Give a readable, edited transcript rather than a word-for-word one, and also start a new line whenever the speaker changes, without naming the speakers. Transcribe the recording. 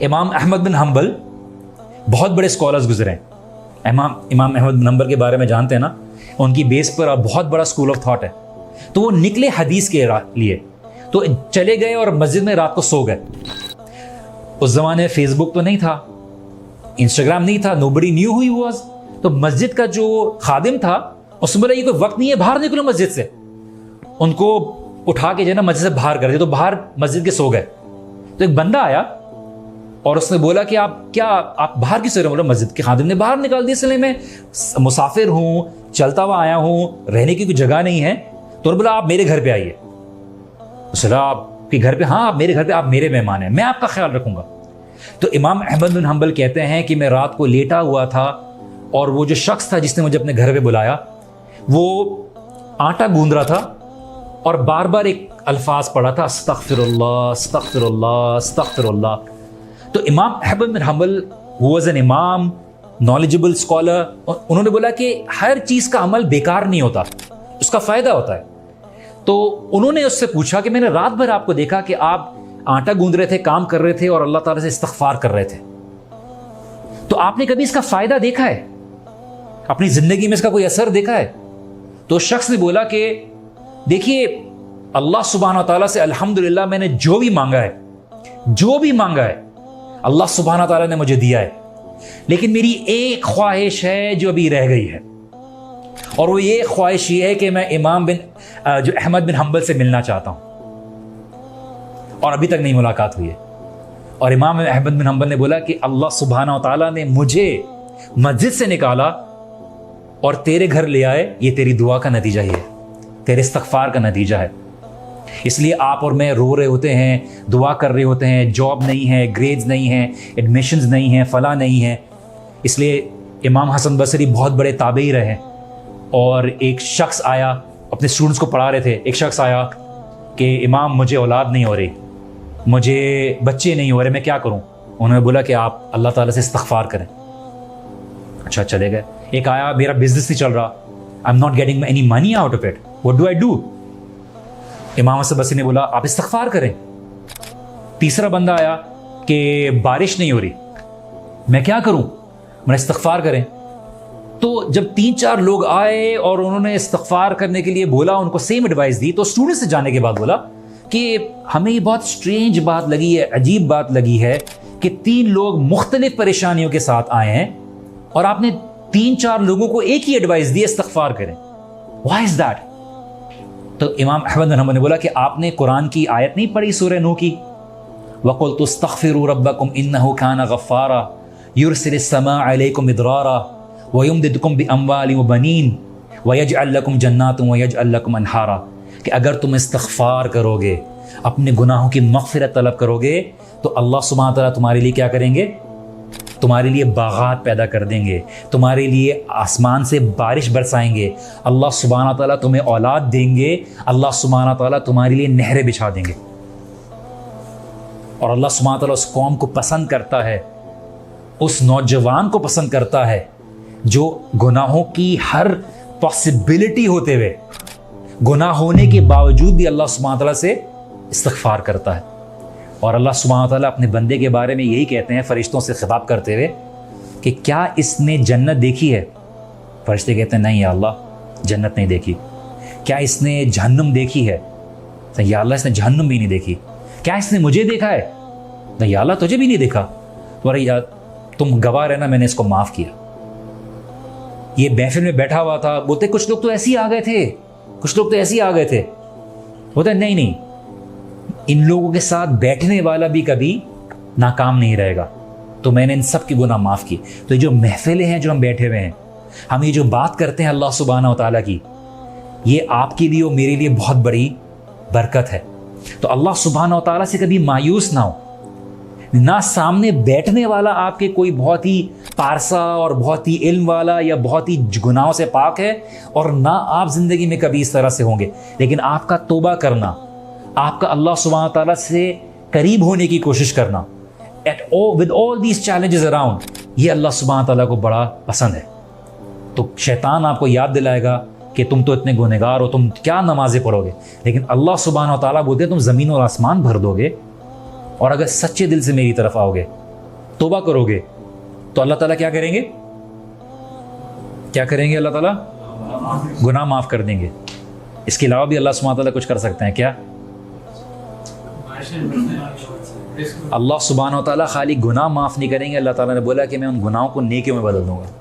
امام احمد بن حنبل بہت بڑے اسکالرز گزرے ہیں. امام احمد بن حنبل کے بارے میں جانتے ہیں نا, ان کی بیس پر بہت بڑا اسکول آف تھاٹ ہے. تو وہ نکلے حدیث کے لیے, تو چلے گئے اور مسجد میں رات کو سو گئے. اس زمانے میں فیس بک تو نہیں تھا, انسٹاگرام نہیں تھا, nobody new who he was. تو مسجد کا جو خادم تھا اس نے بولا یہ کوئی وقت نہیں ہے, باہر نکلو مسجد سے. ان کو اٹھا کے جو ہے نا مسجد سے باہر کر دیا, تو باہر مسجد کے سو گئے. تو ایک بندہ آیا اور اس نے بولا کہ آپ باہر کیوں سو رہے ہیں؟ بولا مسجد کے خادم نے باہر نکال دیا, اس لیے میں مسافر ہوں, چلتا ہوا آیا ہوں, رہنے کی کوئی جگہ نہیں ہے. تو بولا آپ میرے گھر پہ آئیے. اس نے آپ کے گھر پہ؟ ہاں آپ میرے گھر پہ, آپ میرے مہمان ہیں, میں آپ کا خیال رکھوں گا. تو امام احمد بن حنبل کہتے ہیں کہ میں رات کو لیٹا ہوا تھا اور وہ جو شخص تھا جس نے مجھے اپنے گھر پہ بلایا وہ آٹا گوندھ رہا تھا اور بار بار ایک الفاظ پڑھا تھا, استغفر اللہ استغفر اللہ استغفر اللہ. تو امام احمد بن حنبل who was an امام, knowledgeable scholar, انہوں نے بولا کہ ہر چیز کا عمل بیکار نہیں ہوتا, اس کا فائدہ ہوتا ہے. تو انہوں نے اس سے پوچھا کہ میں نے رات بھر آپ کو دیکھا کہ آپ آٹا گوندھ رہے تھے, کام کر رہے تھے اور اللہ تعالیٰ سے استغفار کر رہے تھے, تو آپ نے کبھی اس کا فائدہ دیکھا ہے؟ اپنی زندگی میں اس کا کوئی اثر دیکھا ہے؟ تو شخص نے بولا کہ دیکھیے اللہ سبحانہ و تعالیٰ سے الحمدللہ میں نے جو بھی مانگا ہے اللہ سبحانہ و تعالیٰ نے مجھے دیا ہے, لیکن میری ایک خواہش ہے جو ابھی رہ گئی ہے, اور وہ یہ خواہش یہ ہے کہ میں جو احمد بن حنبل سے ملنا چاہتا ہوں, اور ابھی تک نہیں ملاقات ہوئی ہے. اور امام احمد بن حنبل نے بولا کہ اللہ سبحانہ و تعالیٰ نے مجھے مسجد سے نکالا اور تیرے گھر لے آئے, یہ تیری دعا کا نتیجہ ہی ہے, تیرے استغفار کا نتیجہ ہے. اس لیے آپ اور میں رو رہے ہوتے ہیں, دعا کر رہے ہوتے ہیں, جاب نہیں ہے, گریڈز نہیں ہیں, ایڈمیشنز نہیں ہیں, فلاں نہیں ہے. اس لیے امام حسن بصری بہت بڑے تابعی رہے, اور ایک شخص آیا, اپنے اسٹوڈنٹس کو پڑھا رہے تھے, ایک شخص آیا کہ امام مجھے اولاد نہیں ہو رہی, مجھے بچے نہیں ہو رہے, میں کیا کروں؟ انہوں نے بولا کہ آپ اللہ تعالیٰ سے استغفار کریں. اچھا چلے گئے. ایک آیا, میرا بزنس نہیں چل رہا, I am not getting any money out of it, what do I do? امام حسن بصری نے بولا آپ استغفار کریں. تیسرا بندہ آیا کہ بارش نہیں ہو رہی, میں کیا کروں؟ میں استغفار کریں. تو جب 3-4 لوگ آئے اور انہوں نے استغفار کرنے کے لیے بولا, ان کو سیم ایڈوائس دی, تو اسٹوڈنٹ سے جانے کے بعد بولا کہ ہمیں یہ بہت اسٹرینج بات لگی ہے, عجیب بات لگی ہے کہ 3 لوگ مختلف پریشانیوں کے ساتھ آئے ہیں اور آپ نے 3-4 لوگوں کو ایک ہی ایڈوائس دی, استغفار کریں. Why is that? تو امام احمد بن حنبل نے بولا کہ آپ نے قرآن کی آیت نہیں پڑھی سورہ نوح کی, وَقُلْتُ اسْتَغْفِرُوا رَبَّكُمْ إِنَّهُ كَانَ غَفَّارًا يُرْسِلِ السَّمَاءَ عَلَيْكُمْ مِدْرَارًا وَيُمْدِدْكُمْ بِأَمْوَالٍ وَبَنِينَ وَيَجْعَلْ لَكُمْ جَنَّاتٍ وَيَجْعَلْ لَكُمْ أَنْهَارًا, کہ اگر تم استغفار کرو گے, اپنے گناہوں کی مغفرت طلب کرو گے, تو اللہ سبحانہ تعالیٰ تمہارے لیے کیا کریں گے؟ تمہارے لیے باغات پیدا کر دیں گے, تمہارے لیے آسمان سے بارش برسائیں گے, اللہ سبحانہ تعالیٰ تمہیں اولاد دیں گے, اللہ سبحانہ تعالیٰ تمہارے لیے نہریں بچھا دیں گے. اور اللہ سبحانہ تعالیٰ اس قوم کو پسند کرتا ہے, اس نوجوان کو پسند کرتا ہے جو گناہوں کی ہر پاسبلٹی ہوتے ہوئے, گناہ ہونے کے باوجود بھی اللہ سبحانہ تعالیٰ سے استغفار کرتا ہے. اور اللہ سبحانہ تعالیٰ اپنے بندے کے بارے میں یہی کہتے ہیں فرشتوں سے خطاب کرتے ہوئے کہ کیا اس نے جنت دیکھی ہے؟ فرشتے کہتے ہیں نہیں یا اللہ جنت نہیں دیکھی. کیا اس نے جہنم دیکھی ہے؟ یا اللہ اس نے جہنم بھی نہیں دیکھی. کیا اس نے مجھے دیکھا ہے؟ نہیں یا اللہ تجھے بھی نہیں دیکھا. تم گواہ رہنا میں نے اس کو معاف کیا. یہ محفل میں بیٹھا ہوا تھا, بولتے کچھ لوگ تو ایسے ہی آ گئے تھے, کچھ لوگ تو ایسے ہی آ گئے تھے. بولتے نہیں, ان لوگوں کے ساتھ بیٹھنے والا بھی کبھی ناکام نہیں رہے گا, تو میں نے ان سب کی گناہ معاف کی. تو یہ جو محفلیں ہیں جو ہم بیٹھے ہوئے ہیں, ہم یہ جو بات کرتے ہیں اللہ سبحانہ و تعالیٰ کی, یہ آپ کے لیے اور میرے لیے بہت بڑی برکت ہے. تو اللہ سبحانہ و تعالیٰ سے کبھی مایوس نہ ہو. نہ سامنے بیٹھنے والا آپ کے کوئی بہت ہی پارسا اور بہت ہی علم والا یا بہت ہی گناہوں سے پاک ہے, اور نہ آپ زندگی میں کبھی اس طرح سے ہوں گے, لیکن آپ کا توبہ کرنا, آپ کا اللہ سبحانہ تعالیٰ سے قریب ہونے کی کوشش کرنا with all these challenges around, یہ اللہ سبحانہ تعالیٰ کو بڑا پسند ہے. تو شیطان آپ کو یاد دلائے گا کہ تم تو اتنے گنہگار ہو, تم کیا نمازیں پڑھو گے, لیکن اللہ سبحانہ تعالیٰ بولتے ہیں تم زمین اور آسمان بھر دو گے, اور اگر سچے دل سے میری طرف آؤ گے توبہ کرو گے تو اللہ تعالیٰ کیا کریں گے؟ کیا کریں گے؟ اللہ تعالیٰ گناہ معاف کر دیں گے. اس کے علاوہ بھی اللہ سبحانہ تعالیٰ کچھ کر سکتے ہیں کیا؟ اللہ سبحانہ و تعالیٰ خالی گناہ معاف نہیں کریں گے, اللہ تعالیٰ نے بولا کہ میں ان گناہوں کو نیکیوں میں بدل دوں گا.